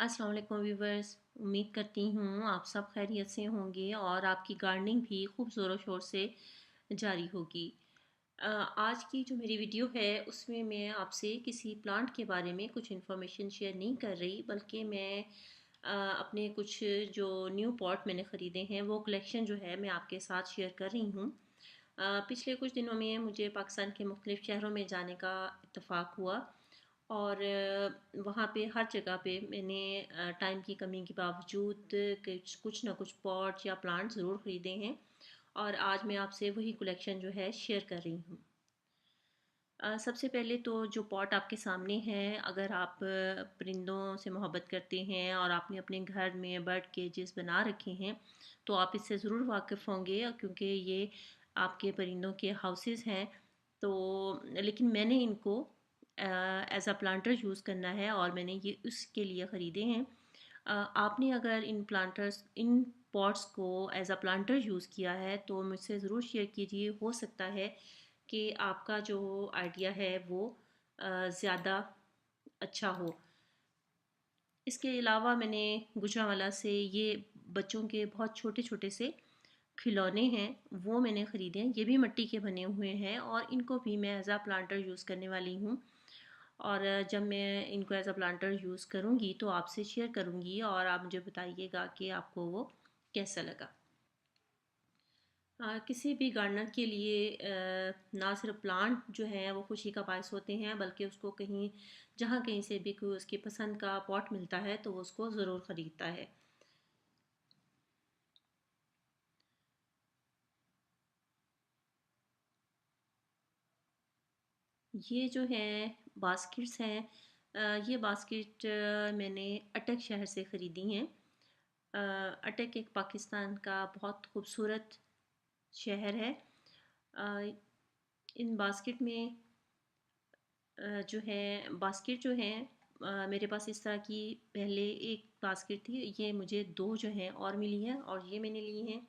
अस्सलाम वालेकुम व्यूवर्स। उम्मीद करती हूँ आप सब खैरियत से होंगे और आपकी गार्डनिंग भी खूब ज़ोरों शोर से जारी होगी। आज की जो मेरी वीडियो है उसमें मैं आपसे किसी प्लांट के बारे में कुछ इन्फॉर्मेशन शेयर नहीं कर रही, बल्कि मैं अपने कुछ जो न्यू पॉट मैंने ख़रीदे हैं वो कलेक्शन जो है मैं आपके साथ शेयर कर रही हूँ। पिछले कुछ दिनों में मुझे पाकिस्तान के मुख्तलिफ़ शहरों में जाने का इत्तेफाक हुआ और वहाँ पे हर जगह पे मैंने टाइम की कमी के बावजूद कुछ ना कुछ पॉट या प्लांट ज़रूर ख़रीदे हैं और आज मैं आपसे वही कलेक्शन जो है शेयर कर रही हूँ। सबसे पहले तो जो पॉट आपके सामने है, अगर आप परिंदों से मोहब्बत करते हैं और आपने अपने घर में बर्ड केजेस बना रखे हैं तो आप इससे ज़रूर वाकिफ़ होंगे, क्योंकि ये आपके परिंदों के हाउसेस हैं। तो लेकिन मैंने इनको एज अ प्लांटर यूज़ करना है और मैंने ये उसके लिए ख़रीदे हैं। आपने अगर इन पॉट्स को एज अ प्लांटर यूज़ किया है तो मुझसे ज़रूर शेयर कीजिए। हो सकता है कि आपका जो आइडिया है वो ज़्यादा अच्छा हो। इसके अलावा मैंने गुजरांवाला से ये बच्चों के बहुत छोटे छोटे से खिलौने हैं, वो मैंने ख़रीदे हैं। ये भी मिट्टी के बने हुए हैं और इनको भी मैं एज अ प्लांटर यूज़ करने वाली हूँ। और जब मैं इनको एज अ प्लांटर यूज़ करूँगी तो आपसे शेयर करूँगी और आप मुझे बताइएगा कि आपको वो कैसा लगा। किसी भी गार्डनर के लिए ना सिर्फ प्लांट जो है वो खुशी का बायस होते हैं, बल्कि उसको कहीं जहाँ कहीं से भी कोई उसकी पसंद का पॉट मिलता है तो वो उसको ज़रूर ख़रीदता है। ये जो है बास्केट्स हैं, ये बास्केट मैंने अटक शहर से ख़रीदी हैं। अटक एक पाकिस्तान का बहुत खूबसूरत शहर है। अ, इन बास्केट में जो है बास्केट जो है मेरे पास इस तरह की पहले एक बास्केट थी, ये मुझे दो जो हैं और मिली हैं और ये मैंने ली हैं।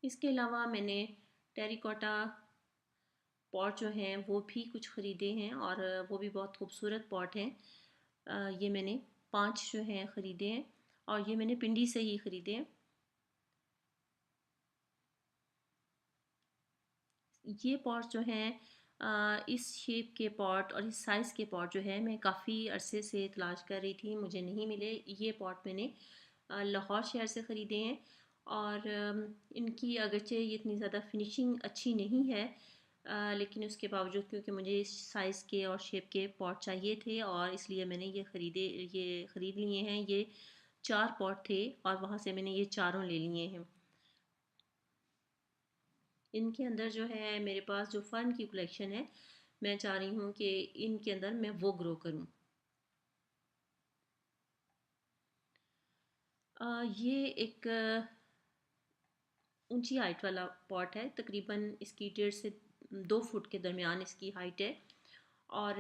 इसके अलावा मैंने टेरिकोटा पॉट जो हैं वो भी कुछ ख़रीदे हैं और वो भी बहुत खूबसूरत पॉट हैं। ये मैंने 5 जो हैं ख़रीदे हैं और ये मैंने पिंडी से ही ख़रीदे हैं। ये पॉट जो हैं इस शेप के पॉट और इस साइज़ के पॉट जो है मैं काफ़ी अरसे से तलाश कर रही थी, मुझे नहीं मिले। ये पॉट मैंने लाहौर शहर से ख़रीदे हैं और इनकी अगरचे ये इतनी ज़्यादा फिनिशिंग अच्छी नहीं है, लेकिन उसके बावजूद क्योंकि मुझे इस साइज़ के और शेप के पॉट चाहिए थे और इसलिए मैंने ये ख़रीद लिए हैं। ये 4 पॉट थे और वहाँ से मैंने ये चारों ले लिए हैं। इनके अंदर जो है मेरे पास जो फ़र्न की कलेक्शन है, मैं चाह रही हूँ कि इनके अंदर मैं वो ग्रो करूँ। ये एक ऊंची हाइट वाला पॉट है, तकरीबन इसकी 1.5 से 2 फुट के दरमियान इसकी हाइट है। और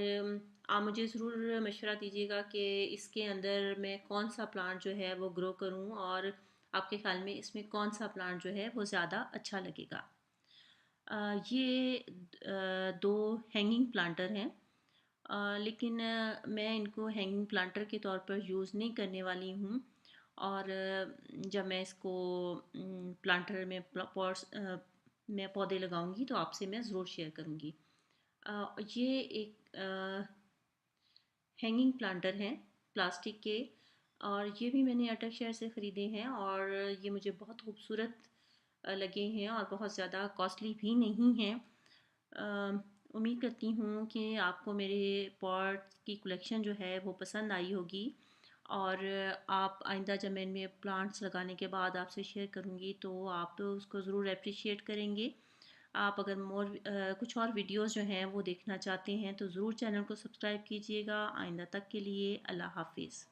आप मुझे ज़रूर मशवरा दीजिएगा कि इसके अंदर मैं कौन सा प्लांट जो है वो ग्रो करूँ और आपके ख्याल में इसमें कौन सा प्लांट जो है वो ज़्यादा अच्छा लगेगा। ये 2 हैंगिंग प्लांटर हैं, लेकिन मैं इनको हैंगिंग प्लांटर के तौर पर यूज़ नहीं करने वाली हूँ और जब मैं इसको प्लांटर में पॉट्स में पौधे लगाऊंगी तो आपसे मैं ज़रूर शेयर करूँगी। ये एक हैंगिंग प्लांटर हैं प्लास्टिक के और ये भी मैंने अटक शहर से ख़रीदे हैं और ये मुझे बहुत खूबसूरत लगे हैं और बहुत ज़्यादा कॉस्टली भी नहीं हैं। उम्मीद करती हूँ कि आपको मेरे पॉट की कलेक्शन जो है वो पसंद आई होगी और आप आइंदा जब मैं इनमें प्लांट्स लगाने के बाद आपसे शेयर करूँगी तो आप उसको ज़रूर अप्रिशिएट करेंगे। आप अगर कुछ और वीडियोस जो हैं वो देखना चाहते हैं तो ज़रूर चैनल को सब्सक्राइब कीजिएगा। आइंदा तक के लिए अल्लाह हाफिज़।